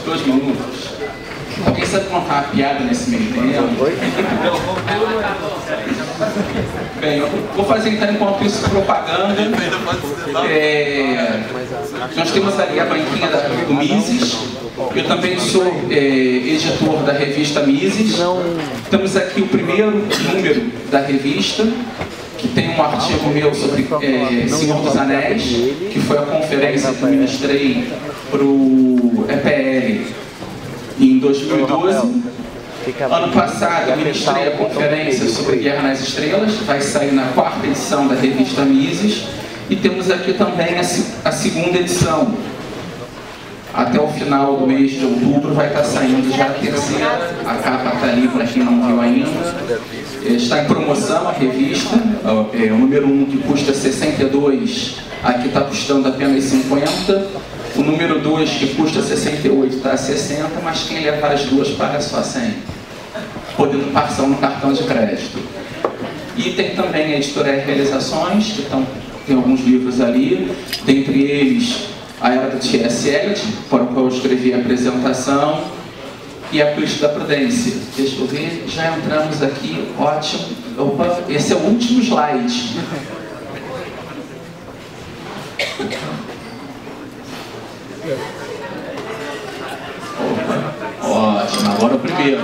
2 minutos. Alguém sabe contar uma piada nesse meio tempo? Bem, eu vou fazer então, enquanto isso, propaganda. Nós temos ali a banquinha do Mises. Eu também sou editor da revista Mises. Temos aqui o primeiro número da revista, que tem um artigo meu sobre Senhor dos Anéis, que foi a conferência que eu ministrei para o EPL em 2012. Ano passado eu ministrei a conferência sobre Guerra nas Estrelas, vai sair na 4ª edição da revista Mises. E temos aqui também a 2ª edição. Até o final do mês de outubro vai estar saindo já a 3ª. A capa está ali para quem não viu ainda. Está em promoção a revista. O número 1, que custa 62, aqui está custando apenas 50. O número 2, que custa 68, está a 60, mas quem levar as duas paga só 100. Podendo parcela no cartão de crédito. E tem também a editora Realizações, que tem alguns livros ali, dentre eles A Era do T.S. Eliot, para o qual eu escrevi a apresentação, e A Política da Prudência. Deixa eu ver, já entramos aqui, ótimo. Opa, esse é o último slide. Opa, ótimo, agora o primeiro.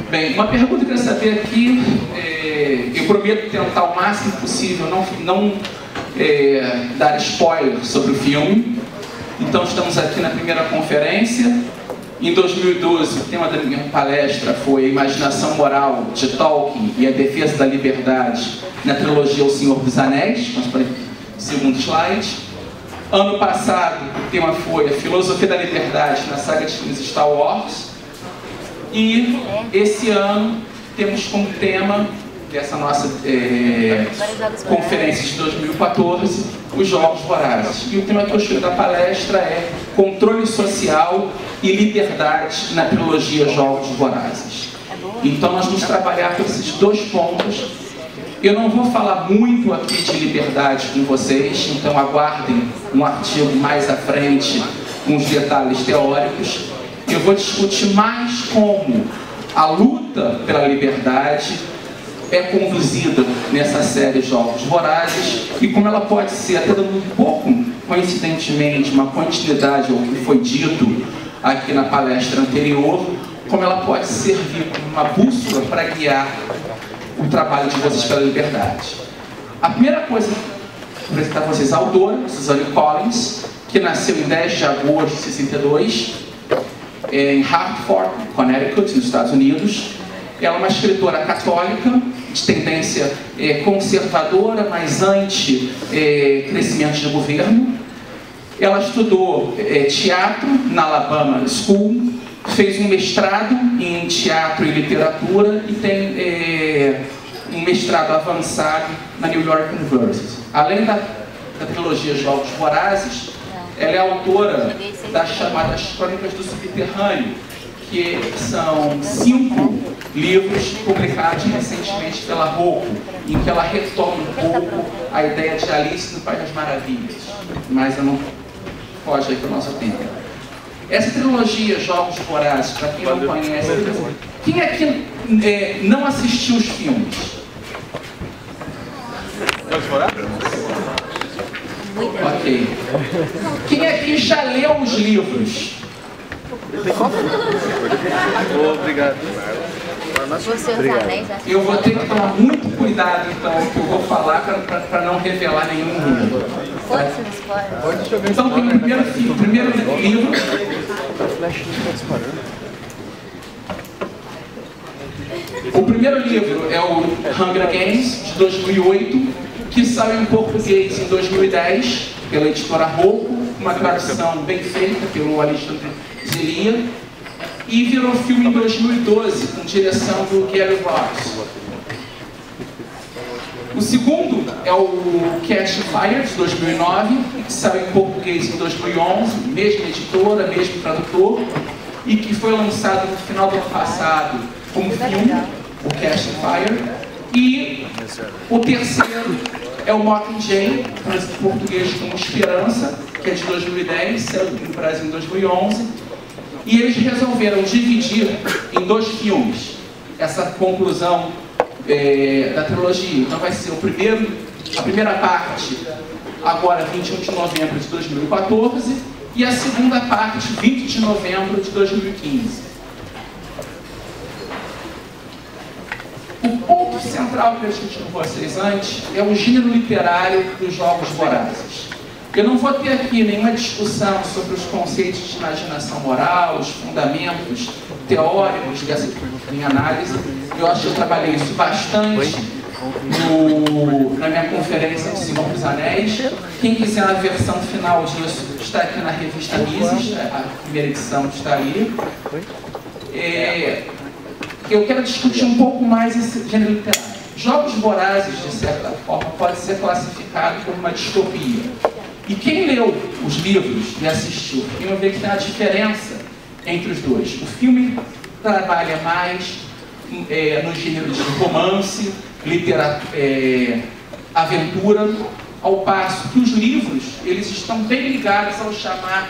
Bem, uma pergunta que eu queria saber aqui, eu prometo tentar o máximo possível não dar spoiler sobre o filme. Então estamos aqui na primeira conferência. Em 2012, o tema da minha palestra foi a imaginação moral de Tolkien e a defesa da liberdade na trilogia O Senhor dos Anéis. Vamos para o segundo slide. Ano passado, o tema foi a filosofia da liberdade na saga de filmes Star Wars. E esse ano temos como tema dessa nossa conferência de 2014 os Jogos Vorazes. E o tema que eu escolhi da palestra é controle social e liberdade na trilogia Jogos Vorazes. Então nós vamos trabalhar com esses 2 pontos. Eu não vou falar muito aqui de liberdade com vocês, então aguardem um artigo mais à frente com os detalhes teóricos. Eu vou discutir mais como a luta pela liberdade é conduzida nessa série Jogos Vorazes e como ela pode ser, até dando um pouco, coincidentemente, uma continuidade ao que foi dito aqui na palestra anterior, como ela pode servir como uma bússola para guiar o trabalho de vocês pela liberdade. A primeira coisa que vou apresentar a vocês, a autora, Suzanne Collins, que nasceu em 10 de agosto de 62, em Hartford, Connecticut, nos Estados Unidos. Ela é uma escritora católica, de tendência conservadora, mas anti-crescimento de governo. Ela estudou teatro na Alabama School, fez um mestrado em teatro e literatura e tem um mestrado avançado na New York University. Além da trilogia Jogos Vorazes, ela é autora das chamadas Crônicas do Subterrâneo, que são 5 livros publicados recentemente pela Rocco, em que ela retoma um pouco a ideia de Alice no País das Maravilhas. Mas eu não foge aí para o nosso tempo. Essa trilogia Jogos Vorazes, para quem não conhece, quem aqui não assistiu os filmes? Jogos Vorazes? Ok. Quem aqui já leu os livros? Obrigado. Eu vou ter que tomar muito cuidado, então, com o que eu vou falar para não revelar nenhum livro. Então, tem o primeiro livro. O primeiro livro é o Hunger Games, de 2008, que saiu em português em 2010, pela editora Rocco, uma tradução bem feita pelo Alexandre Zelia, e virou filme em 2012, com direção do Gary Ross. O segundo é o Catch Fire, de 2009, que saiu em português em 2011, mesma editora, mesmo tradutor, e que foi lançado no final do ano passado como filme, o Catch Fire. E o terceiro é o Mockingjay, em português como Esperança, que é de 2010, saiu no Brasil em 2011, e eles resolveram dividir em 2 filmes essa conclusão da trilogia. Então vai ser a primeira parte, agora 21 de novembro de 2014, e a segunda parte, 20 de novembro de 2015. O ponto central que eu discuti com vocês antes é o gênero literário dos Jogos Vorazes. Eu não vou ter aqui nenhuma discussão sobre os conceitos de imaginação moral, os fundamentos teóricos dessa minha análise. Eu acho que eu trabalhei isso bastante na minha conferência de Senhor dos Anéis. Quem quiser a versão final disso está aqui na revista Mises, a primeira edição está ali. Eu quero discutir um pouco mais esse gênero literário. Jogos Vorazes, de certa forma, pode ser classificado como uma distopia. E quem leu os livros e assistiu o filme vê que tem uma diferença entre os dois. O filme trabalha mais no gênero de romance, aventura, ao passo que os livros eles estão bem ligados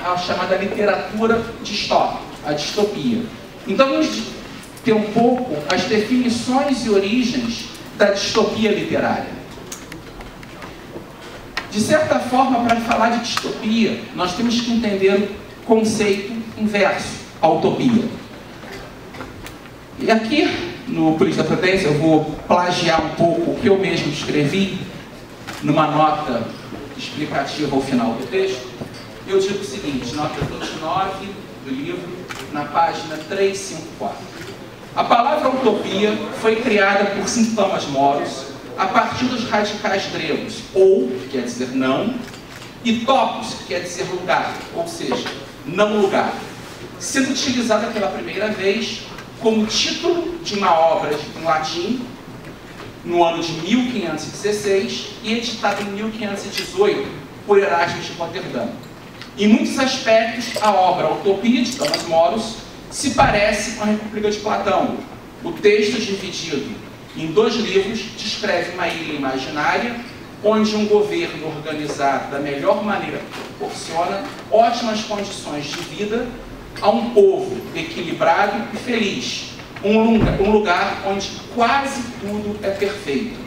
à chamada literatura distópica, a distopia. Então vamos ter um pouco as definições e origens da distopia literária. De certa forma, para falar de distopia, nós temos que entender o conceito inverso, a utopia. E aqui, no Política da Prudência, eu vou plagiar um pouco o que eu mesmo escrevi numa nota explicativa ao final do texto. Eu digo o seguinte, nota 29 do livro, na página 354. A palavra utopia foi criada por St. Thomas Moros a partir dos radicais gregos, ou, que quer dizer não, e topos, que quer dizer lugar, ou seja, não lugar, sendo utilizada pela primeira vez como título de uma obra em latim, no ano de 1516, e editada em 1518 por Erasmo de Roterdã. Em muitos aspectos, a obra Utopia, de Thomas Moros, se parece com a República de Platão. O texto, dividido em 2 livros, descreve uma ilha imaginária onde um governo organizado da melhor maneira proporciona ótimas condições de vida a um povo equilibrado e feliz. Um lugar onde quase tudo é perfeito.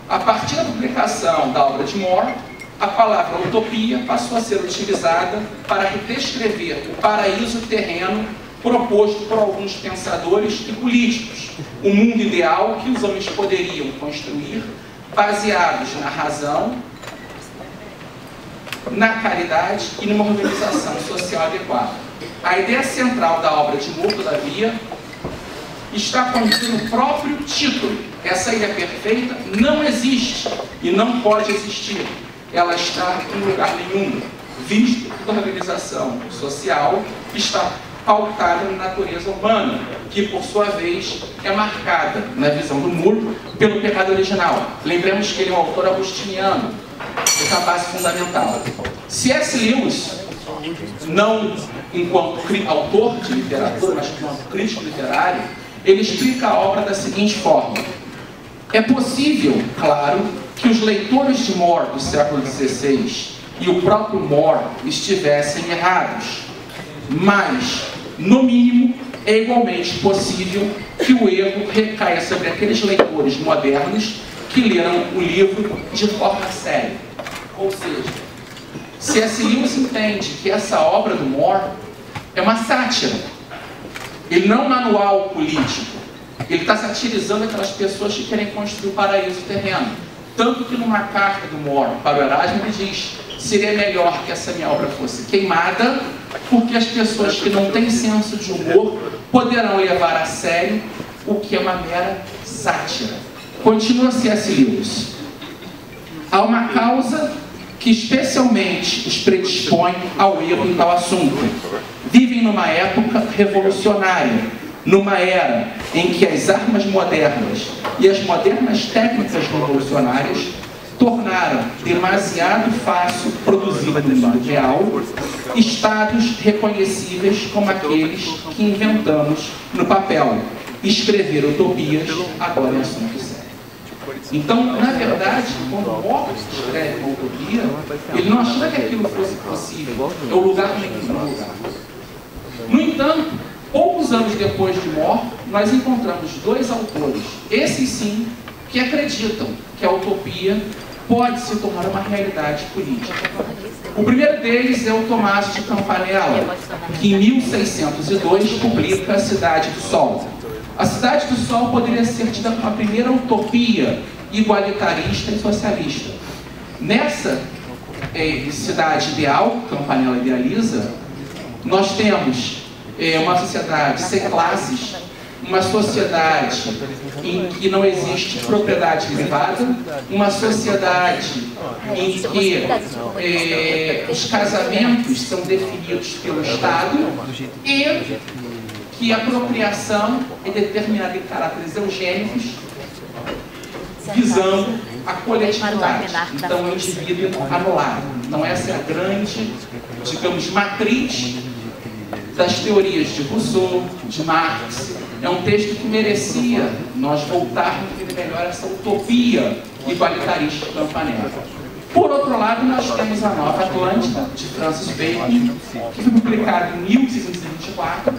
A partir da publicação da obra de More, a palavra utopia passou a ser utilizada para descrever o paraíso terreno proposto por alguns pensadores e políticos, o mundo ideal que os homens poderiam construir, baseados na razão, na caridade e numa organização social adequada. A ideia central da obra de Moore, todavia, está contida no próprio título. Essa ilha perfeita não existe e não pode existir. Ela está em lugar nenhum, visto que a organização social está pautada na natureza humana, que por sua vez é marcada, na visão do Moore, pelo pecado original. Lembremos que ele é um autor agostiniano, essa base fundamental. C.S. Lewis, não enquanto autor de literatura, mas enquanto crítico literário, ele explica a obra da seguinte forma: é possível, claro, que os leitores de More do século XVI e o próprio More estivessem errados, mas, no mínimo, é igualmente possível que o erro recaia sobre aqueles leitores modernos que leram o livro de forma séria. Ou seja, C.S. Lewis entende que essa obra do More é uma sátira. Ele não é um manual político. Ele está satirizando aquelas pessoas que querem construir o paraíso terreno. Tanto que numa carta do More para o Erasmo ele diz: seria melhor que essa minha obra fosse queimada, porque as pessoas que não têm senso de humor poderão levar a sério o que é uma mera sátira. Continua C.S. Lewis. Há uma causa que especialmente os predispõe ao erro em tal assunto. Vivem numa época revolucionária, numa era em que as armas modernas e as modernas técnicas revolucionárias tornaram demasiado fácil produzir no mundo real estados reconhecíveis como aqueles que inventamos no papel. Escrever utopias agora é assunto sério. Então, na verdade, quando Morris escreve uma utopia, ele não achou que aquilo fosse possível. É o lugar onde ele não é lugar. No entanto, poucos anos depois de More, nós encontramos dois autores, esses sim, que acreditam que a utopia pode se tornar uma realidade política. O primeiro deles é o Tomás de Campanella, que em 1602 publica A Cidade do Sol. A Cidade do Sol poderia ser tida como a primeira utopia igualitarista e socialista. Nessa cidade ideal, que Campanella idealiza, nós temos uma sociedade sem classes, uma sociedade em que não existe propriedade privada, uma sociedade em que os casamentos são definidos pelo Estado e que a apropriação é determinada em caráteres eugênicos, visando a coletividade. Então, o indivíduo anulado. Então, essa é a grande, digamos, matriz das teorias de Rousseau, de Marx. É um texto que merecia nós voltarmos a entender melhor essa utopia igualitarista de Campanella. Por outro lado, nós temos a Nova Atlântida, de Francis Bacon, que foi publicada em 1624.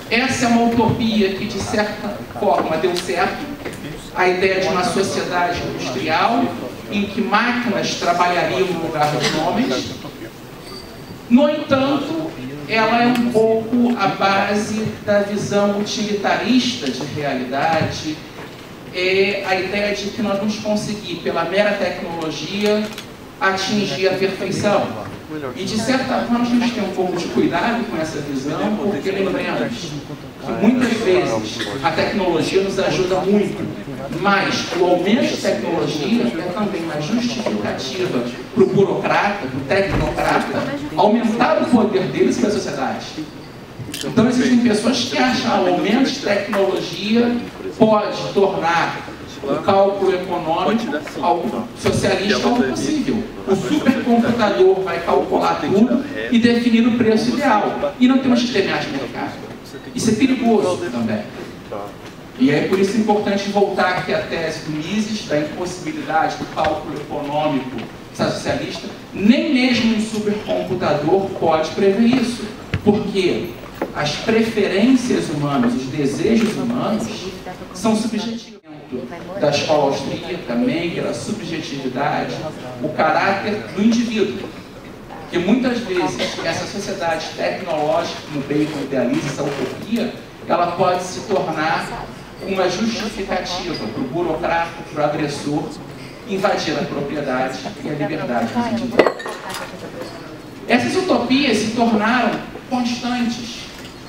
Essa é uma utopia que, de certa forma, deu certo. A ideia de uma sociedade industrial em que máquinas trabalhariam no lugar dos homens. No entanto, ela é um pouco a base da visão utilitarista de realidade. É a ideia de que nós vamos conseguir, pela mera tecnologia, atingir a perfeição. E, de certa forma, nós temos que ter um pouco de cuidado com essa visão, porque lembremos que muitas vezes a tecnologia nos ajuda muito, mas o aumento de tecnologia é também uma justificativa para o burocrata, para o tecnocrata, aumentar o poder deles para a sociedade. Então, existem pessoas que acham que o aumento de tecnologia pode tornar o cálculo econômico algo socialista algo possível. O supercomputador vai calcular tudo e definir o preço ideal. E não temos que temer de mercado. Isso é perigoso também. E é por isso importante voltar aqui à tese do Mises, da impossibilidade do cálculo econômico socialista. Nem mesmo um supercomputador pode prever isso. Porque as preferências humanas, os desejos humanos, são subjetivos. Da escola austríaca, Mengele, a subjetividade, o caráter do indivíduo. Porque muitas vezes essa sociedade tecnológica, como Bacon idealiza, essa utopia, ela pode se tornar uma justificativa para o burocrata, para o agressor, invadir a propriedade e a liberdade dos indivíduos. Essas utopias se tornaram constantes,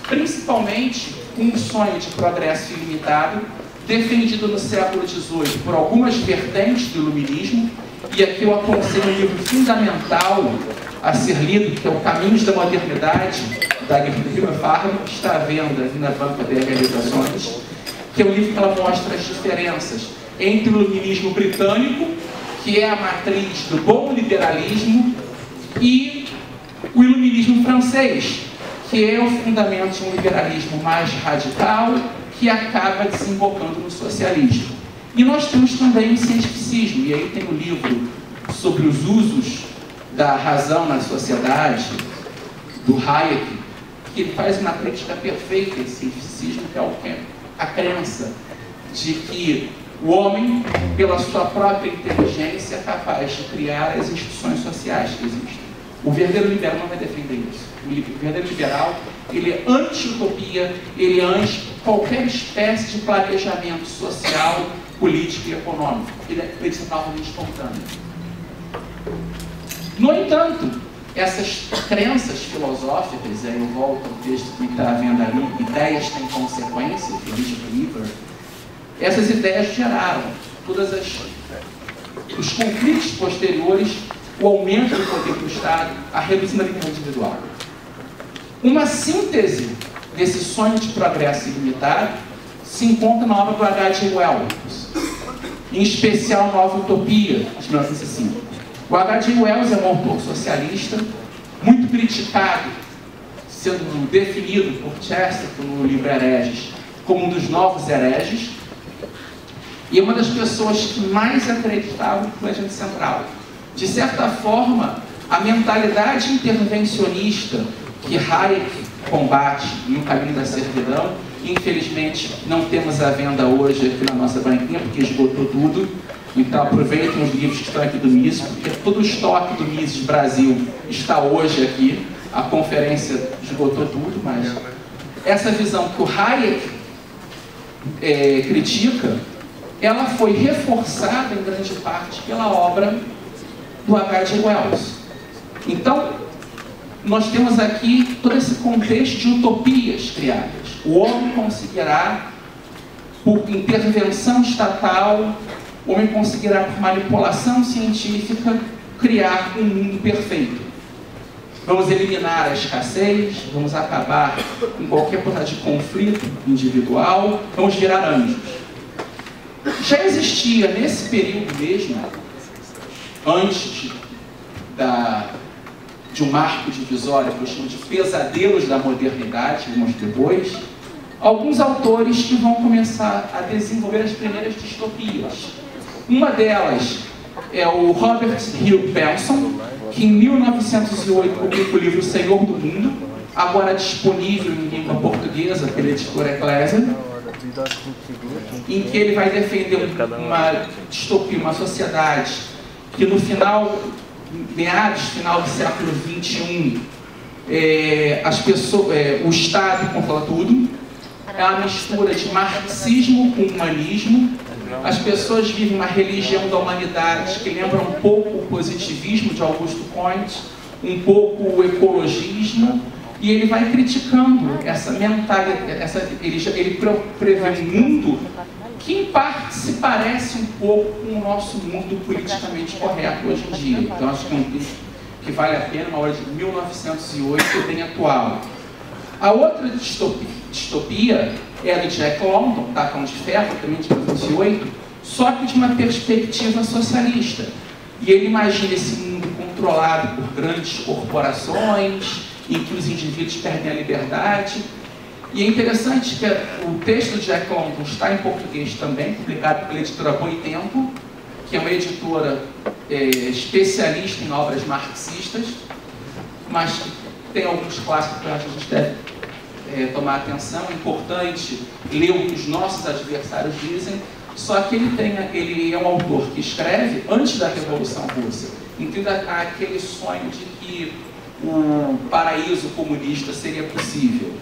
principalmente um sonho de progresso ilimitado, defendido no século XVIII por algumas vertentes do iluminismo, e aqui eu aconselho um livro fundamental a ser lido, que é o Caminhos da Modernidade, da Gertrude Farmer, que está à venda aqui na banca de realizações, que é um livro que ela mostra as diferenças entre o iluminismo britânico, que é a matriz do bom liberalismo, e o iluminismo francês, que é o fundamento de um liberalismo mais radical, que acaba desembocando no socialismo. E nós temos também o cientificismo, e aí tem o livro sobre os usos da razão na sociedade, do Hayek, que ele faz uma crítica perfeita desse cientificismo, que é a crença de que o homem, pela sua própria inteligência, é capaz de criar as instituições sociais que existem. O verdadeiro liberal não vai defender isso. O verdadeiro liberal, ele é anti-utopia, ele é anti qualquer espécie de planejamento social, político e econômico. Ele é uma ordem espontânea. No entanto, essas crenças filosóficas, aí eu volto ao texto que está vendo ali, ideias têm consequência, de Richard Weaver, essas ideias geraram todas os conflitos posteriores, o aumento do poder do Estado, a redução da liberdade individual. Uma síntese desse sonho de progresso ilimitado se encontra na obra do H.G. Wells, em especial Nova Utopia, de 1905. O H.G. Wells é um autor socialista, muito criticado, sendo definido por Chesterton no livro Hereges como um dos novos hereges. E é uma das pessoas que mais acreditavam no planejamento central. De certa forma, a mentalidade intervencionista que Hayek combate no Caminho da Servidão, infelizmente não temos à venda hoje aqui na nossa banquinha, porque esgotou tudo. Então aproveitem os livros que estão aqui do Mises, porque todo o estoque do Mises Brasil está hoje aqui. A conferência esgotou tudo, mas essa visão que o Hayek critica, ela foi reforçada em grande parte pela obra do H.G. Wells. Então, nós temos aqui todo esse contexto de utopias criadas. O homem conseguirá, por intervenção estatal, o homem conseguirá, por manipulação científica, criar um mundo perfeito. Vamos eliminar a escassez, vamos acabar com qualquer coisa de conflito individual, vamos virar anjos. Já existia nesse período mesmo, antes de um marco divisório que eu chamo de pesadelos da modernidade, vamos depois, alguns autores que vão começar a desenvolver as primeiras distopias. Uma delas é o Robert Hugh Benson, que em 1908 publica o livro Senhor do Mundo, agora disponível em língua portuguesa pela editora Eclésia, em que ele vai defender uma distopia, uma sociedade que no final, final do século XXI, o Estado controla tudo, é uma mistura de marxismo com humanismo. As pessoas vivem uma religião da humanidade que lembra um pouco o positivismo de Augusto Comte, um pouco o ecologismo, e ele vai criticando essa mentalidade, ele prevê um mundo que em parte se parece um pouco com o nosso mundo politicamente correto hoje em dia. Então acho que vale a pena, uma obra de 1908, bem atual. A outra distopia é a do Jack London, Tacão de Ferro, também de 1908, só que de uma perspectiva socialista. E ele imagina esse mundo controlado por grandes corporações, em que os indivíduos perdem a liberdade. E é interessante que o texto do Jack London está em português também, publicado pela editora Boitempo, que é uma editora especialista em obras marxistas, mas que tem alguns clássicos que eu acho que a gente deve tomar atenção. É importante ler o que os nossos adversários dizem, só que ele é um autor que escreve antes da Revolução Russa. Então há aquele sonho de que o paraíso comunista seria possível.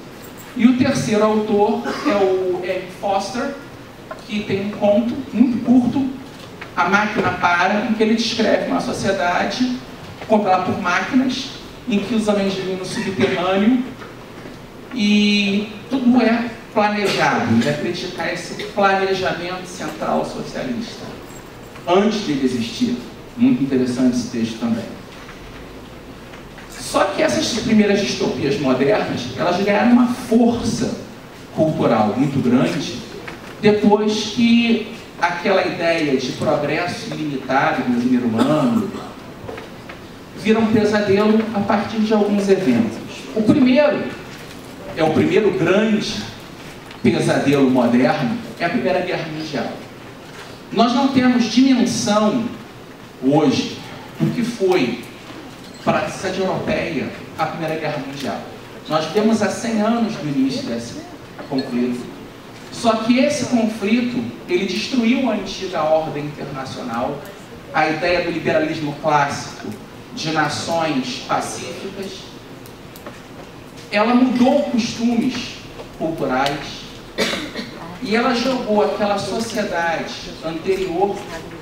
E o terceiro autor é o Eric Foster, que tem um conto muito curto, A Máquina Para, em que ele descreve uma sociedade controlada por máquinas, em que os homens vivem no subterrâneo e tudo é planejado. Ele vai criticar esse planejamento central socialista antes dele existir. Muito interessante esse texto também. Só que essas primeiras distopias modernas, elas ganharam uma força cultural muito grande depois que aquela ideia de progresso ilimitado no gênero humano vira um pesadelo a partir de alguns eventos. O primeiro grande pesadelo moderno é a Primeira Guerra Mundial. Nós não temos dimensão hoje do que foi para a sociedade europeia a Primeira Guerra Mundial. Nós temos há 100 anos do início desse conflito. Só que esse conflito, ele destruiu a antiga ordem internacional, a ideia do liberalismo clássico, de nações pacíficas. Ela mudou costumes culturais e ela jogou aquela sociedade anterior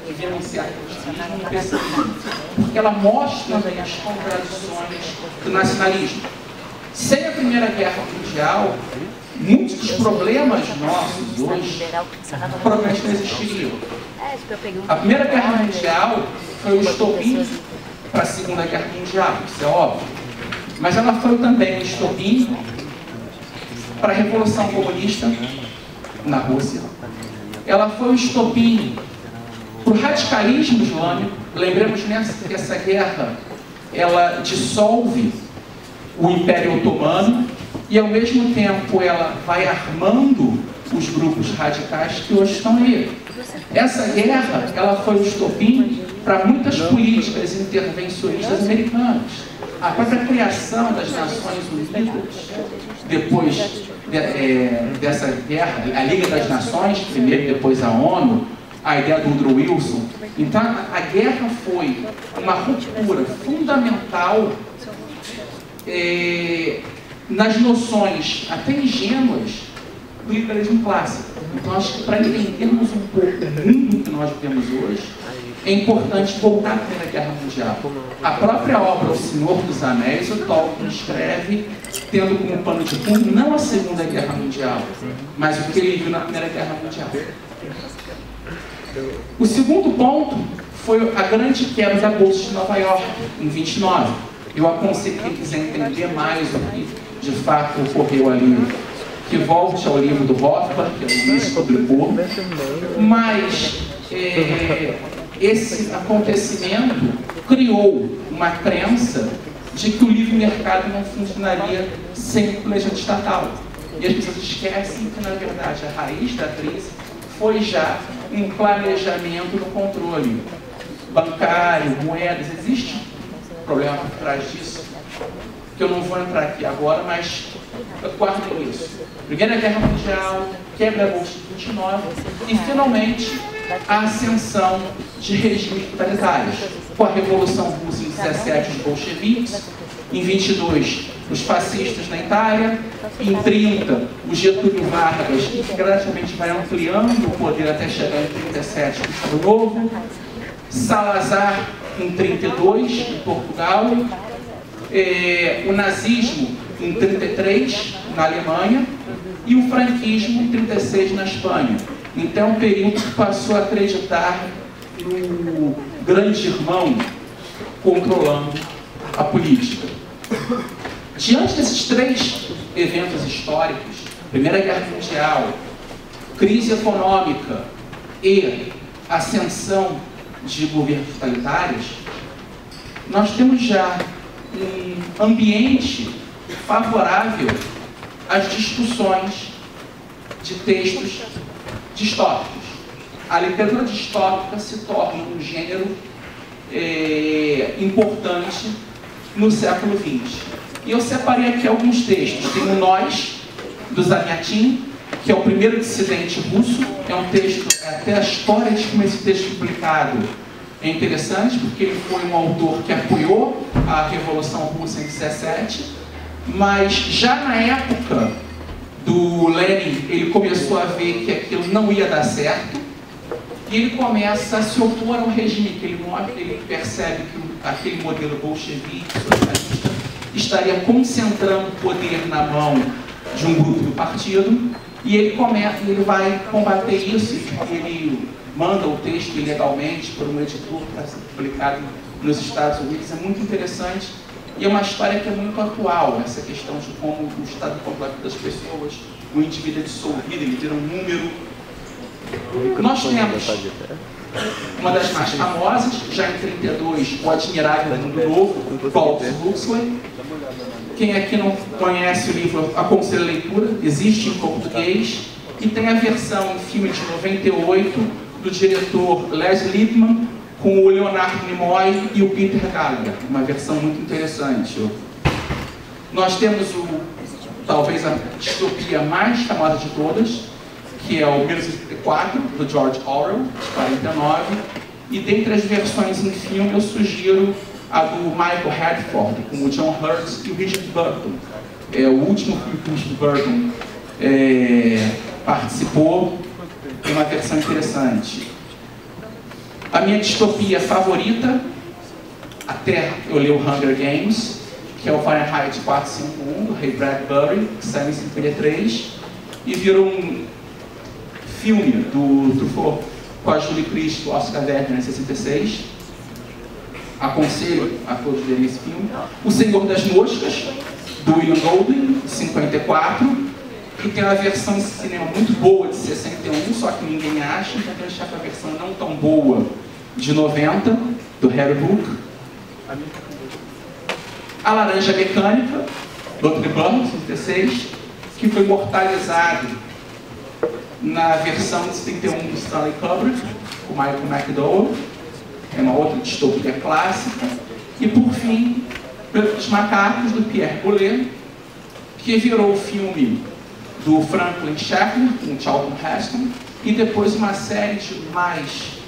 que vivenciava o cristianismo no pessimismo, porque ela mostra também as contradições do nacionalismo. Sem a Primeira Guerra Mundial, muitos dos problemas nossos hoje provavelmente não existiriam. A Primeira Guerra Mundial foi o estopim para a Segunda Guerra Mundial, isso é óbvio. Mas ela foi também um estopim para a Revolução Comunista na Rússia. Ela foi um estopim para o radicalismo islâmico. Lembremos que essa guerra, ela dissolve o Império Otomano e, ao mesmo tempo, ela vai armando os grupos radicais que hoje estão aí. Essa guerra, ela foi o estopim para muitas políticas intervencionistas americanas. A própria criação das Nações Unidas, depois dessa guerra, a Liga das Nações, primeiro, depois a ONU, a ideia do Woodrow Wilson. Então, a guerra foi uma ruptura fundamental nas noções, até ingênuas, do liberalismo clássico. Então, acho que para entendermos um pouco o mundo que nós vivemos hoje, é importante voltar à Primeira Guerra Mundial. A própria obra O Senhor dos Anéis, o Tolkien escreve, tendo como pano de fundo não a Segunda Guerra Mundial, mas o que ele viu na Primeira Guerra Mundial. O segundo ponto foi a grande quebra da Bolsa de Nova York, em 29. Eu aconselho quem quiser entender mais o que de fato ocorreu ali, que volte ao livro do Rothbard, que o Luiz publicou. Mas esse acontecimento criou uma crença de que o livre mercado não funcionaria sem o planejamento estatal. E as pessoas esquecem que, na verdade, a raiz da crise foi já um planejamento no controle bancário, moedas. Existe um problema por trás disso, que eu não vou entrar aqui agora, mas guardem isso. Primeira Guerra Mundial, quebra da Bolsa de 29 e, finalmente, a ascensão de regimes totalitários. Com a Revolução Russa em 17, os bolcheviques, em 22, os fascistas na Itália, em 30, o Getúlio Vargas, que gradualmente vai ampliando o poder até chegar em 37, o Estado Novo, Salazar em 32, em Portugal, o nazismo em 33, na Alemanha, e o franquismo em 36, na Espanha. Então, um período que passou a acreditar no grande irmão controlando a política. Diante desses três eventos históricos, Primeira Guerra Mundial, crise econômica e ascensão de governos totalitários, nós temos já um ambiente favorável às discussões de textos distópicos. A literatura distópica se torna um gênero importante no século XX. E eu separei aqui alguns textos. Tem o Nós, do Zamyatin, que é o primeiro dissidente russo. É um texto, até a história de como esse texto foi publicado é interessante, porque ele foi um autor que apoiou a Revolução Russa em 17, mas já na época do Lenin, ele começou a ver que aquilo não ia dar certo, e ele começa a se opor ao regime, que ele percebe que aquele modelo bolchevique, socialista, estaria concentrando o poder na mão de um grupo do partido, e ele vai combater isso, e ele manda o texto ilegalmente por um editor para ser publicado nos Estados Unidos. É muito interessante e é uma história que é muito atual, essa questão de como o Estado controla a vida das pessoas, o indivíduo é dissolvido, ele vira um número. Nós temos uma das mais famosas, já em 32, o Admirável Mundo Novo, Paul Huxley. Quem aqui não conhece o livro, aconselho a leitura, existe em português, e tem a versão em filme de 98, do diretor Les Lippmann, com o Leonard Nimoy e o Peter Gallagher, uma versão muito interessante. Nós temos talvez a distopia mais famosa de todas, que é o 1984, do George Orwell, de 49, e dentre as versões em filme eu sugiro a do Michael Radford, com o John Hurt e o Richard Burton. É o último filme que o Richard Burton participou, tem uma versão interessante. A minha distopia favorita, até eu li o Hunger Games, que é o Fahrenheit 451, do Ray Bradbury, que saiu em 53, e virou um filme do Truffaut com a Julie Christie, Oscar Werner, em 66. Aconselho a todos verem esse filme. O Senhor das Moscas, do William Golding, de 54, que tem uma versão em cinema muito boa, de 61, só que ninguém acha, então eu achei a versão não tão boa, de 90, do Harry Hook. A Laranja Mecânica, do Audrey Hepburn, 66, que foi imortalizado na versão de 71 do Stanley Kubrick, com Michael McDowell, é uma outra distopia clássica, e por fim, Os Macacos, do Pierre Boulez, que virou o filme do Franklin Schaffner, com Charlton Heston, e depois uma série de mais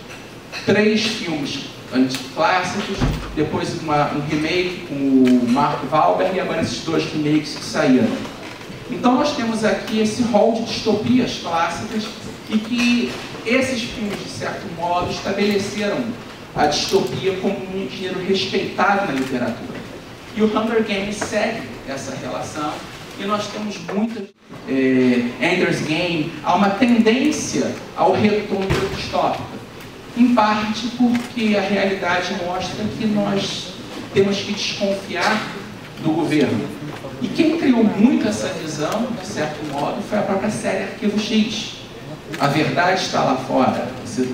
3 filmes clássicos, depois um remake com o Mark Wahlberg e agora esses 2 remakes que saíram. Então nós temos aqui esse rol de distopias clássicas e que esses filmes, de certo modo, estabeleceram a distopia como um gênero respeitado na literatura. E o Hunger Games segue essa relação e nós temos muitas... Ender's Game, há uma tendência ao retorno distópico. Em parte porque a realidade mostra que nós temos que desconfiar do governo. E quem criou muito essa visão, de certo modo, foi a própria série Arquivo X. A verdade está lá fora. Você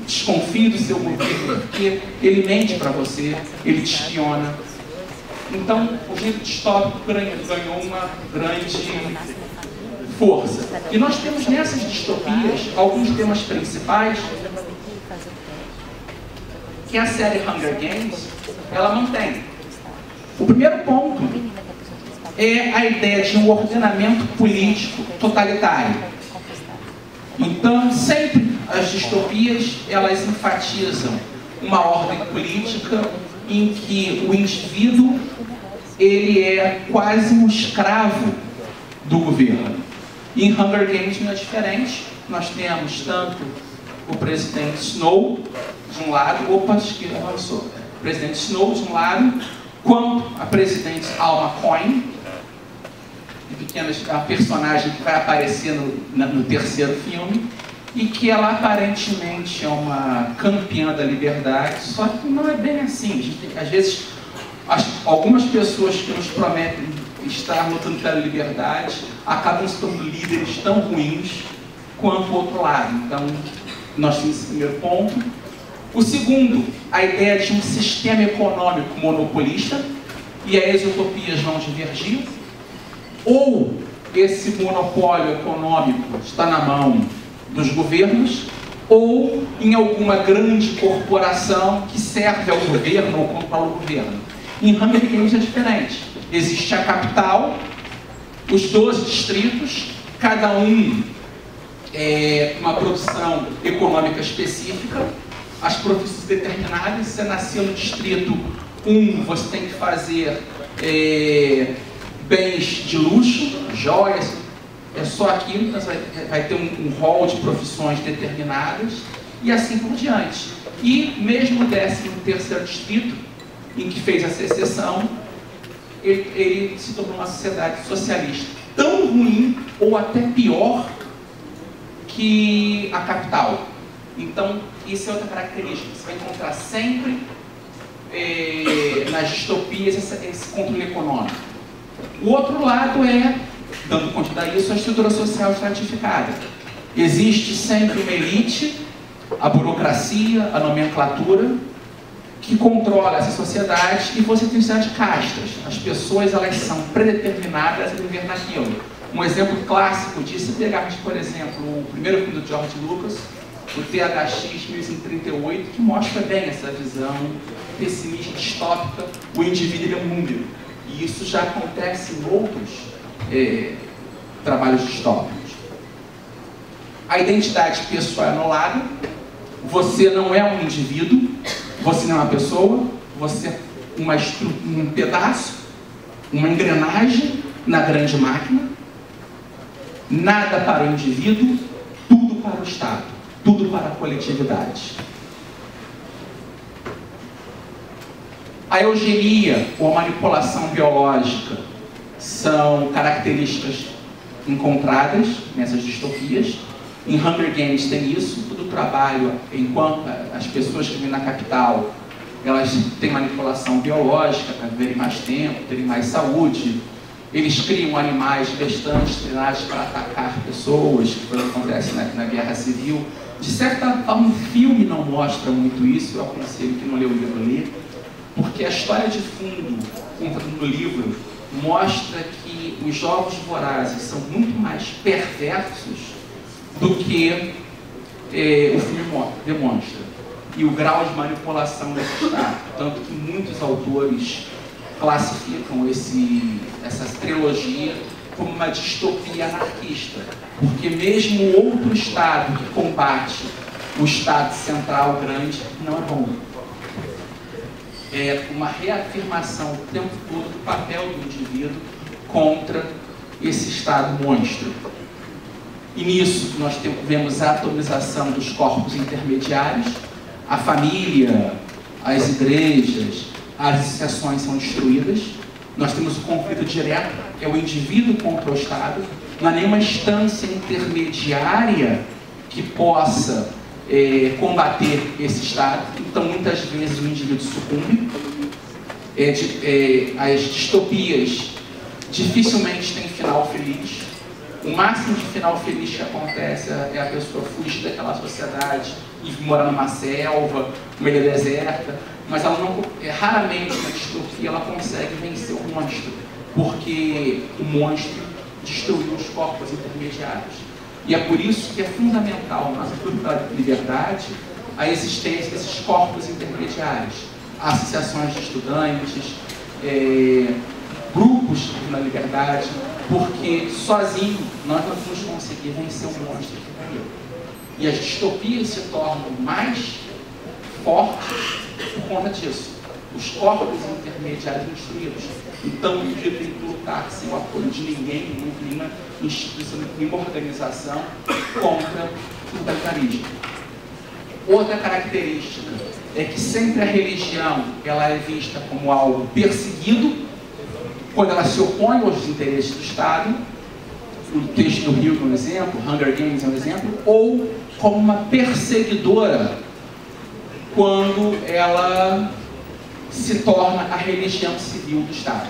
desconfie do seu governo porque ele mente para você, ele te espiona. Então, o gênero distópico ganhou uma grande força. E nós temos nessas distopias alguns temas principais que a série Hunger Games, ela mantém. O primeiro ponto é a ideia de um ordenamento político totalitário. Então, sempre as distopias, elas enfatizam uma ordem política em que o indivíduo, ele é quase um escravo do governo. E em Hunger Games não é diferente. Nós temos tanto o presidente Snow, de um lado, o presidente Snow, de um lado, quanto a presidente Alma Coin, a personagem que vai aparecer no terceiro filme, e que ela aparentemente é uma campeã da liberdade, só que não é bem assim. Às vezes, algumas pessoas que nos prometem estar lutando pela liberdade acabam se tornando líderes tão ruins quanto o outro lado. Então, nós temos esse primeiro ponto. O segundo, a ideia de um sistema econômico monopolista, e aí as utopias vão divergir. Ou esse monopólio econômico está na mão dos governos, ou em alguma grande corporação que serve ao governo ou controla o governo. Em Hunger Games é diferente. Existe a capital, os 12 distritos, cada um uma produção econômica específica, as profissões determinadas. Se você nasceu no distrito 1, você tem que fazer bens de luxo, joias, é só aquilo, então vai ter um rol de profissões determinadas e assim por diante. E mesmo o 13º distrito, em que fez essa exceção, ele se tornou uma sociedade socialista tão ruim ou até pior que a capital. Então, isso é outra característica. Você vai encontrar sempre nas distopias esse controle econômico. O outro lado é, dando conta disso, a estrutura social estratificada. Existe sempre uma elite, a burocracia, a nomenclatura, que controla essa sociedade, e você tem uma sociedade de castas. As pessoas, elas são predeterminadas a viver naquilo. Um exemplo clássico disso, se pegarmos, por exemplo, o primeiro filme do George Lucas, o THX 1138, que mostra bem essa visão pessimista, distópica. O indivíduo é um número. E isso já acontece em outros trabalhos distópicos. A identidade pessoal é anulada. Você não é um indivíduo, você não é uma pessoa, você é um pedaço, uma engrenagem na grande máquina. Nada para o indivíduo, tudo para o Estado, tudo para a coletividade. A eugenia ou a manipulação biológica são características encontradas nessas distopias. Em Hunger Games tem isso, todo o trabalho, enquanto as pessoas que vivem na capital, elas têm manipulação biológica para viverem mais tempo, terem mais saúde. Eles criam animais restantes treinados para atacar pessoas, que foi o que acontece na Guerra Civil. De certa forma, o filme não mostra muito isso, eu aconselho que não lê o livro ler, porque a história de fundo, contada no livro, mostra que os jogos vorazes são muito mais perversos do que o filme demonstra. E o grau de manipulação desse Estado. Tanto que muitos autores classificam essa trilogia como uma distopia anarquista. Porque mesmo outro Estado que combate o Estado central grande não é bom. É uma reafirmação o tempo todo do papel do indivíduo contra esse Estado monstro. E nisso nós vemos a atomização dos corpos intermediários, a família, as igrejas, as associações são destruídas. Nós temos o conflito direto, é o indivíduo contra o Estado. Não há nenhuma instância intermediária que possa combater esse Estado. Então, muitas vezes, o indivíduo sucumbe. As distopias dificilmente têm final feliz. O máximo de final feliz que acontece é a pessoa fugir daquela sociedade e morar numa selva, uma ilha deserta, mas ela não, raramente na distopia ela consegue vencer o monstro, porque o monstro destruiu os corpos intermediários. E é por isso que é fundamental na luta pela liberdade a existência desses corpos intermediários, associações de estudantes, grupos na liberdade, porque sozinho nós não vamos conseguir vencer o monstro que está aí. E as distopias se tornam mais fortes por conta disso. Os corpos intermediários destruídos. Então o indivíduo tem que lutar sem o apoio de ninguém, nenhuma instituição, nenhuma organização contra o totalitarismo. Outra característica é que sempre a religião ela é vista como algo perseguido, quando ela se opõe aos interesses do Estado. O texto do Rio é um exemplo, Hunger Games é um exemplo, ou como uma perseguidora quando ela se torna a religião civil do Estado.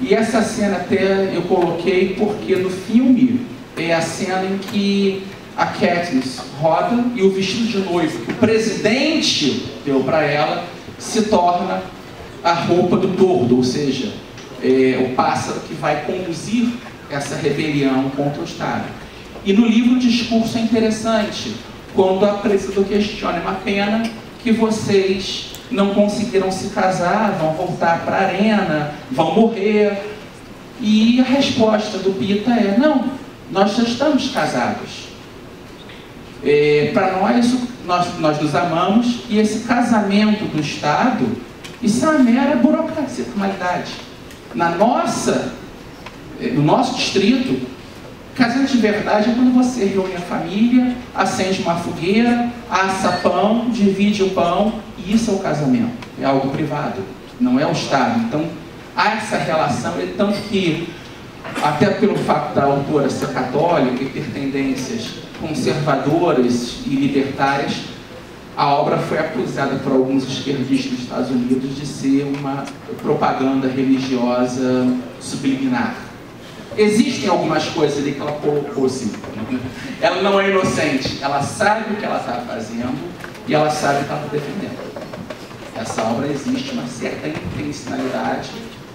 E essa cena até eu coloquei porque no filme é a cena em que a Katniss roda e o vestido de noivo que o presidente deu para ela se torna a roupa do tordo, ou seja, o pássaro que vai conduzir essa rebelião contra o Estado. E no livro o discurso é interessante, quando a apresentador questiona: é uma pena que vocês não conseguiram se casar, vão voltar para a arena, vão morrer. E a resposta do Pita é: não, nós já estamos casados. Para nós nos amamos, e esse casamento do Estado, isso é uma mera burocracia, formalidade. No nosso distrito, casamento de verdade é quando você reúne a família, acende uma fogueira, assa pão, divide o pão, e isso é o casamento. É algo privado, não é o Estado. Então, há essa relação, tanto que, até pelo fato da autora ser católica e ter tendências conservadoras e libertárias, a obra foi acusada por alguns esquerdistas dos Estados Unidos de ser uma propaganda religiosa subliminar. Existem algumas coisas ali que ela colocou assim. Ela não é inocente, ela sabe o que ela está fazendo e ela sabe o que ela está defendendo. Essa obra existe uma certa intencionalidade.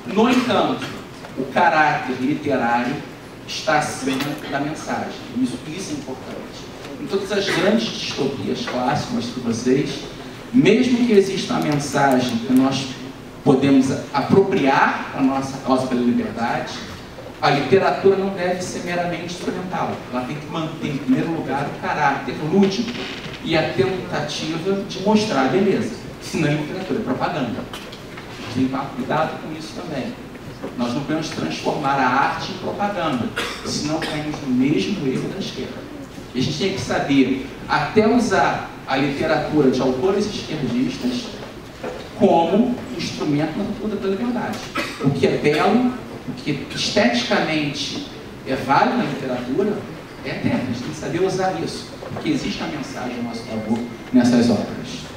No entanto, o caráter literário está acima da mensagem. Isso é importante. Em todas as grandes distopias clássicas de vocês, mesmo que exista uma mensagem que nós podemos apropriar para a nossa causa pela liberdade, a literatura não deve ser meramente instrumental. Ela tem que manter, em primeiro lugar, o caráter lúdico e a tentativa de mostrar a beleza. Senão, a literatura é propaganda. A gente tem que tomar cuidado com isso também. Nós não podemos transformar a arte em propaganda, senão caímos no mesmo erro da esquerda. E a gente tem que saber até usar a literatura de autores esquerdistas como instrumento na luta pela liberdade. O que é belo, o que esteticamente é válido na literatura, é eterno. A gente tem que saber usar isso, porque existe uma mensagem a nosso favor nessas obras.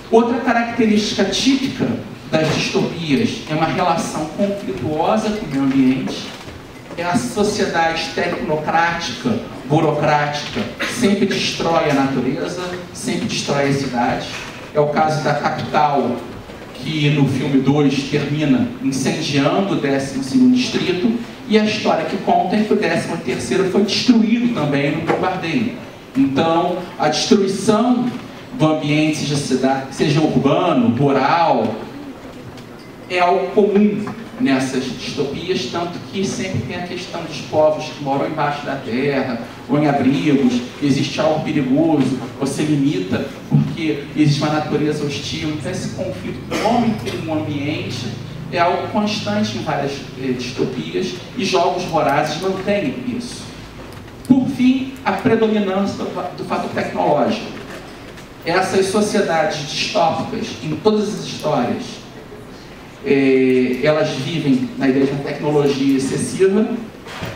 Outra característica típica das distopias é uma relação conflituosa com o meio ambiente. É a sociedade tecnocrática, burocrática, sempre destrói a natureza, sempre destrói as cidades. É o caso da capital, que no filme 2 termina incendiando o 12º distrito, e a história que conta é que o 13º foi destruído também no bombardeio. Então, a destruição do ambiente, seja urbano, rural, é algo comum nessas distopias, tanto que sempre tem a questão dos povos que moram embaixo da terra, ou em abrigos, existe algo perigoso, você limita porque existe uma natureza hostil. Então esse conflito do homem com o ambiente é algo constante em várias distopias, e Jogos Vorazes mantêm isso. Por fim, a predominância do fator tecnológico. Essas sociedades distópicas, em todas as histórias, elas vivem na ideia de uma tecnologia excessiva.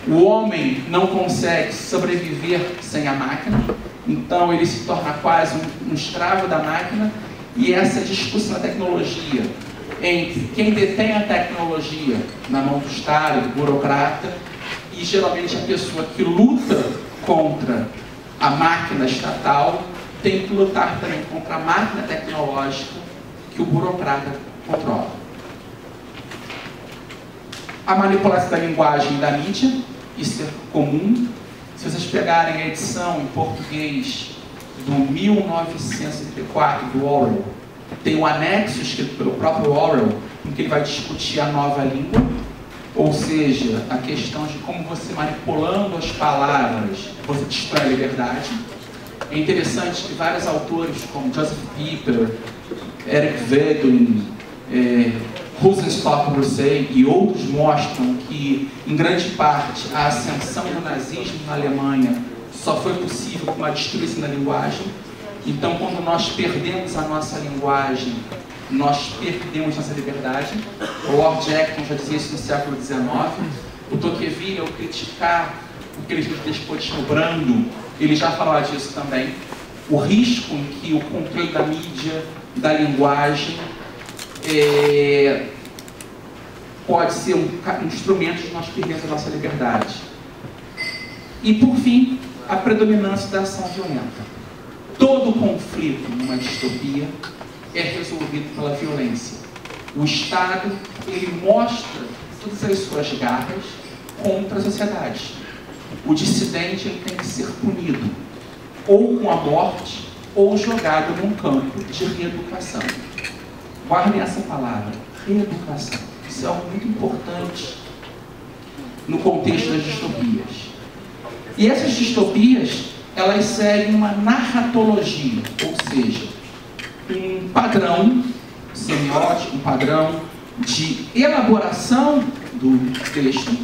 O homem não consegue sobreviver sem a máquina, então ele se torna quase um escravo da máquina, e essa discussão da tecnologia entre quem detém a tecnologia na mão do Estado, do burocrata, e geralmente a pessoa que luta contra a máquina estatal tem que lutar também contra a máquina tecnológica que o burocrata controla. A manipulação da linguagem e da mídia, isso é comum. Se vocês pegarem a edição em português do 1934 do Orwell, tem um anexo escrito pelo próprio Orwell, em que ele vai discutir a nova língua, ou seja, a questão de como você, manipulando as palavras, você destrói a liberdade. É interessante que vários autores, como Joseph Pieper, Eric Vedlin, Rosenstock Russell e outros, mostram que, em grande parte, a ascensão do nazismo na Alemanha só foi possível com a destruição da linguagem. Então, quando nós perdemos a nossa linguagem, nós perdemos nossa liberdade. O Lord Acton já dizia isso no século XIX. O Tocqueville, ao criticar o que ele fez de despotismo brando, ele já falava disso também. O risco em que o controle da mídia, da linguagem, pode ser um instrumento de nós perdermos a nossa liberdade. E, por fim, a predominância da ação violenta. Todo conflito numa distopia é resolvido pela violência. O Estado, ele mostra todas as suas garras contra a sociedade. O dissidente, ele tem que ser punido, ou com a morte, ou jogado num campo de reeducação. Guardem essa palavra, reeducação. Isso é algo muito importante no contexto das distopias. E essas distopias, elas seguem uma narratologia, ou seja, um padrão semiótico, um padrão de elaboração do texto,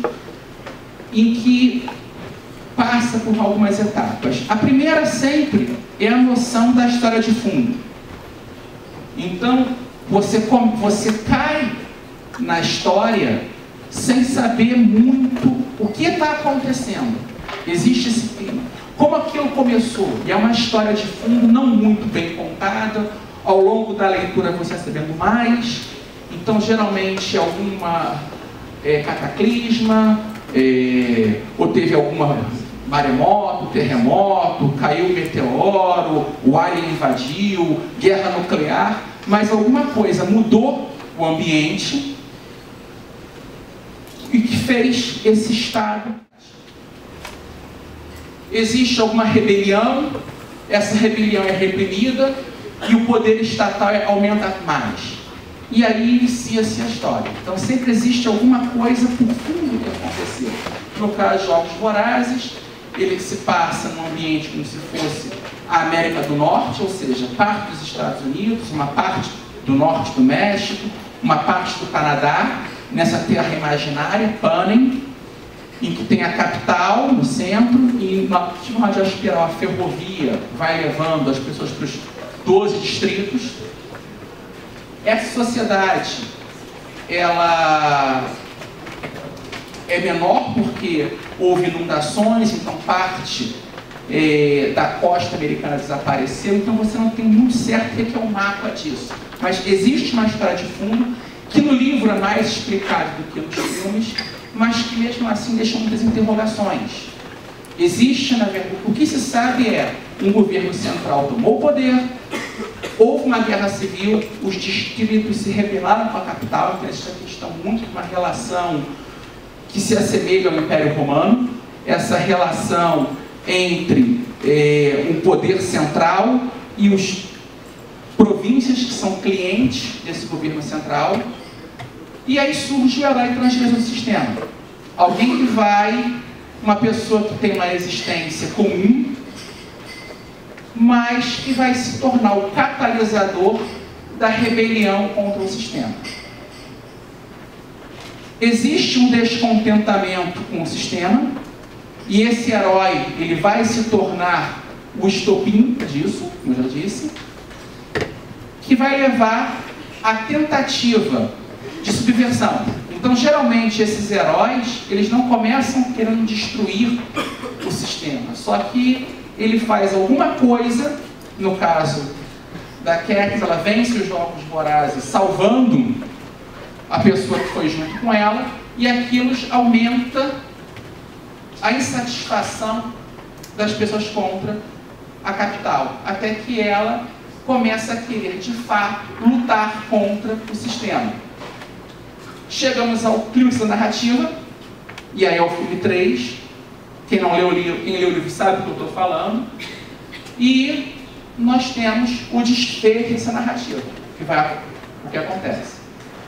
em que passa por algumas etapas. A primeira sempre é a noção da história de fundo. Então, você cai na história sem saber muito o que está acontecendo. Existe esse clima. Como aquilo começou? E é uma história de fundo não muito bem contada. Ao longo da leitura você vai sabendo mais. Então, geralmente, alguma cataclisma, ou teve alguma maremoto, terremoto, caiu um meteoro, o alien invadiu, guerra nuclear, mas alguma coisa mudou o ambiente e que fez esse estado. Existe alguma rebelião, essa rebelião é reprimida e o poder estatal aumenta mais. E aí inicia-se a história. Então sempre existe alguma coisa por fundo que aconteceu. No caso, Jogos Vorazes, ele se passa num ambiente como se fosse a América do Norte, ou seja, parte dos Estados Unidos, uma parte do norte do México, uma parte do Canadá, nessa terra imaginária, Panem, em que tem a capital no centro, e de uma espiral, a ferrovia vai levando as pessoas para os 12 distritos. Essa sociedade, ela é menor porque houve inundações, então parte da costa americana desapareceu, então você não tem muito certo o que é o mapa disso. Mas existe uma história de fundo, que no livro é mais explicado do que nos filmes, mas que mesmo assim deixa muitas interrogações. Existe, na verdade, o que se sabe é um governo central tomou o poder, houve uma guerra civil, os distritos se rebelaram com a capital, então essa questão muito uma relação que se assemelha ao Império Romano, essa relação entre o poder central e os províncias que são clientes desse governo central, e aí surge o herói transgressor do sistema. Alguém que vai, uma pessoa que tem uma existência comum, mas que vai se tornar o catalisador da rebelião contra o sistema. Existe um descontentamento com o sistema, e esse herói ele vai se tornar o estopim disso, como eu já disse, que vai levar à tentativa de subversão. Então, geralmente, esses heróis, eles não começam querendo destruir o sistema, só que ele faz alguma coisa, no caso da Katniss, ela vence os Jogos Vorazes salvando a pessoa que foi junto com ela, e aquilo aumenta a insatisfação das pessoas contra a capital, até que ela começa a querer, de fato, lutar contra o sistema. Chegamos ao clímax da narrativa, e aí é o filme 3, quem não leu o livro, quem leu o livro sabe do que eu estou falando, e nós temos o desfecho dessa narrativa, o que acontece.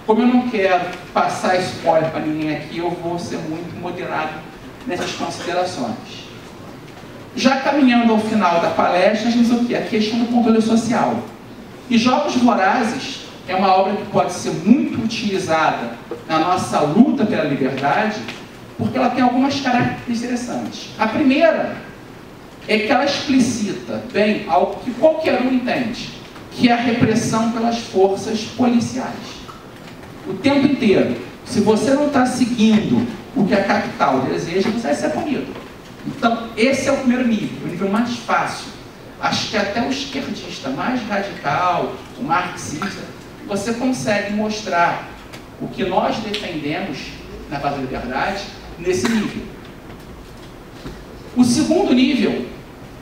Como eu não quero passar spoiler para ninguém aqui, eu vou ser muito moderado nessas considerações. Já caminhando ao final da palestra, a gente diz o quê? A questão do controle social. E Jogos Vorazes é uma obra que pode ser muito utilizada na nossa luta pela liberdade, porque ela tem algumas características interessantes. A primeira é que ela explicita bem algo que qualquer um entende, que é a repressão pelas forças policiais. O tempo inteiro. Se você não está seguindo o que a capital deseja, você vai ser punido. Então, esse é o primeiro nível, o nível mais fácil. Acho que até o esquerdista mais radical, o marxista, você consegue mostrar o que nós defendemos na base da liberdade nesse nível. O segundo nível,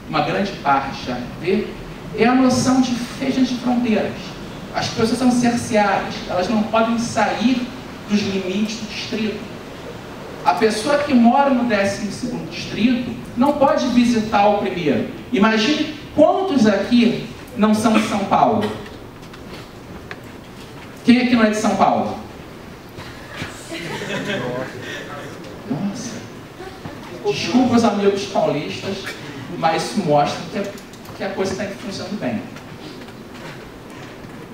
uma grande parte já vê, é a noção de fechas de fronteiras. As pessoas são cerceadas, elas não podem sair dos limites do distrito. A pessoa que mora no 12º distrito não pode visitar o primeiro. Imagine quantos aqui não são de São Paulo. Quem aqui não é de São Paulo? Nossa. Desculpa os amigos paulistas, mas isso mostra que a coisa está funcionando bem.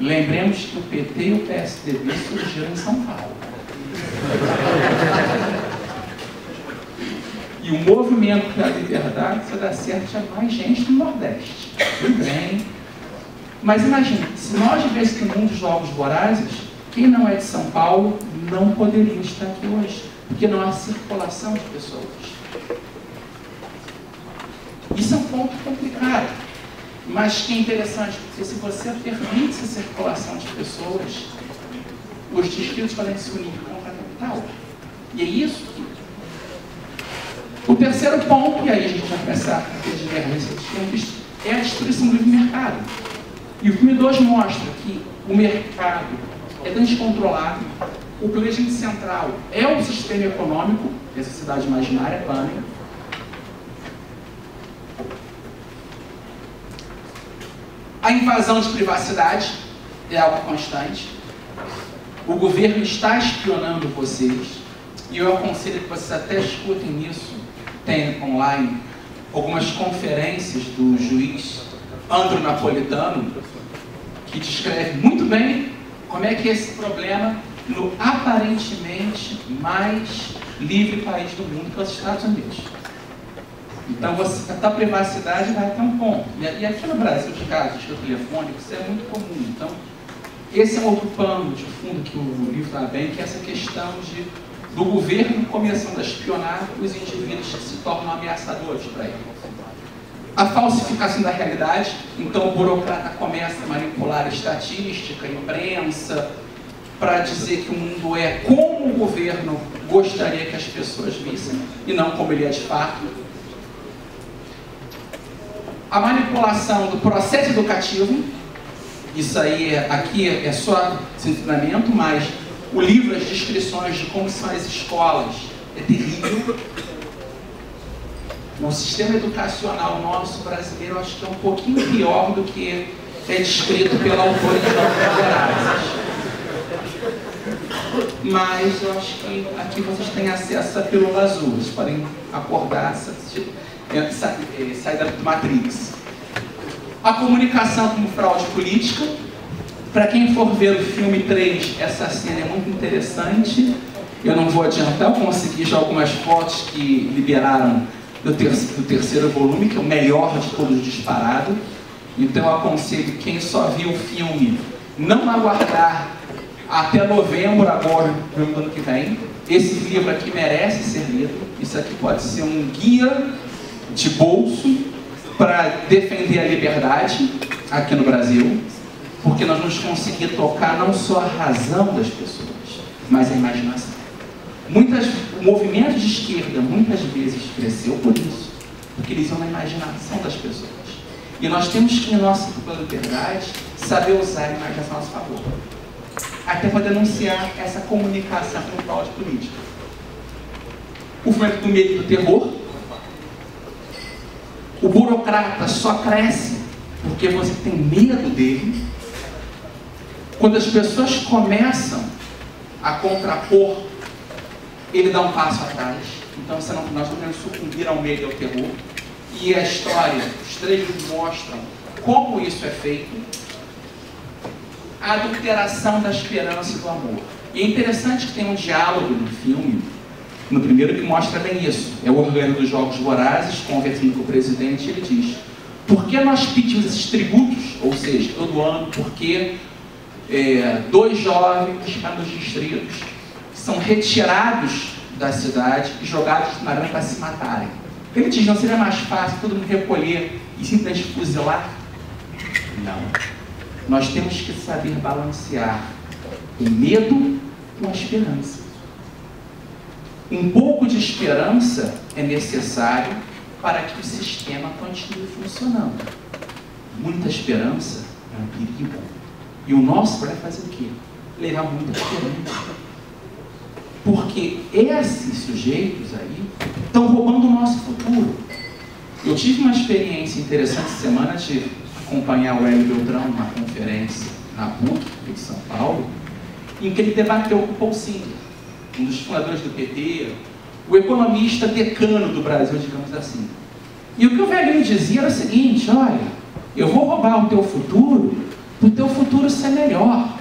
Lembremos que o PT e o PSDB surgiram em São Paulo. E o movimento pela liberdade só dá certo a mais gente do Nordeste. Tudo bem. Mas imagina, se nós vivêssemos no mundo dos Jogos Vorazes, quem não é de São Paulo não poderia estar aqui hoje, porque não há circulação de pessoas. Isso é um ponto complicado, mas que é interessante, porque se você permite essa circulação de pessoas, os distritos podem se unir contra a capital. E é isso que... O terceiro ponto, e aí a gente vai começar a ter divergência dos tempos, é a destruição do livre mercado. E o filme 2 mostra que o mercado é descontrolado, o planejamento central é o sistema econômico, essa cidade imaginária, Panem. A invasão de privacidade é algo constante. O governo está espionando vocês, e eu aconselho que vocês até escutem isso. Tem online algumas conferências do juiz Andro Napolitano, que descreve muito bem como é que é esse problema no aparentemente mais livre país do mundo, que é os Estados Unidos. Então, a privacidade vai até um ponto. E aqui no Brasil, os casos de telefone, isso é muito comum. Então, esse é um outro pano de fundo que o livro está bem, que é essa questão do governo começando a espionar os indivíduos que se tornam ameaçadores para ele. A falsificação da realidade, então o burocrata começa a manipular a estatística, a imprensa, para dizer que o mundo é como o governo gostaria que as pessoas vissem, e não como ele é de fato. A manipulação do processo educativo, isso aí, aqui é só treinamento, mas o livro, as descrições de como são as escolas, é terrível. O sistema educacional nosso brasileiro, eu acho que é um pouquinho pior do que é descrito pela autora de Jogos Vorazes. Mas eu acho que aqui vocês têm acesso à pílula azul, vocês podem acordar, sair da Matrix. A comunicação como fraude política. Para quem for ver o filme 3, essa cena é muito interessante. Eu não vou adiantar, eu consegui já algumas fotos que liberaram do terceiro volume, que é o melhor de todos disparado. Então eu aconselho quem só viu o filme não aguardar até novembro agora, do ano que vem. Esse livro aqui merece ser lido. Isso aqui pode ser um guia de bolso para defender a liberdade aqui no Brasil, porque nós vamos conseguir tocar não só a razão das pessoas, mas a imaginação. O movimento de esquerda muitas vezes cresceu por isso, porque eles iam na imaginação das pessoas. E nós temos que, em nossa liberdade, saber usar a imaginação a nosso favor, até para denunciar essa comunicação com fraude política. O movimento do medo e do terror. O burocrata só cresce porque você tem medo dele. Quando as pessoas começam a contrapor, ele dá um passo atrás. Então nós não podemos sucumbir ao medo e ao terror. E a história, os trailers mostram como isso é feito. A adulteração da esperança e do amor. E é interessante que tem um diálogo no filme, no primeiro, que mostra bem isso. É o organo dos Jogos Vorazes, conversando com o presidente, e ele diz: por que nós pedimos esses tributos, ou seja, todo ano, porque 2 jovens para nos distritos são retirados da cidade e jogados na arame para se matarem? Ele diz: não seria mais fácil todo mundo recolher e simplesmente fuzilar? Não. Nós temos que saber balancear o medo com a esperança. Um pouco de esperança é necessário para que o sistema continue funcionando. Muita esperança é um perigo. E o nosso vai fazer o quê? Levar muita esperança. Porque esses sujeitos aí estão roubando o nosso futuro. Eu tive uma experiência interessante essa semana de acompanhar o Hélio Beltrão numa conferência na PUC de São Paulo, em que ele debateu com o Paul Singer, um dos fundadores do PT, o economista decano do Brasil, digamos assim. E o que o velhinho dizia era o seguinte: olha, eu vou roubar o teu futuro para o teu futuro ser melhor.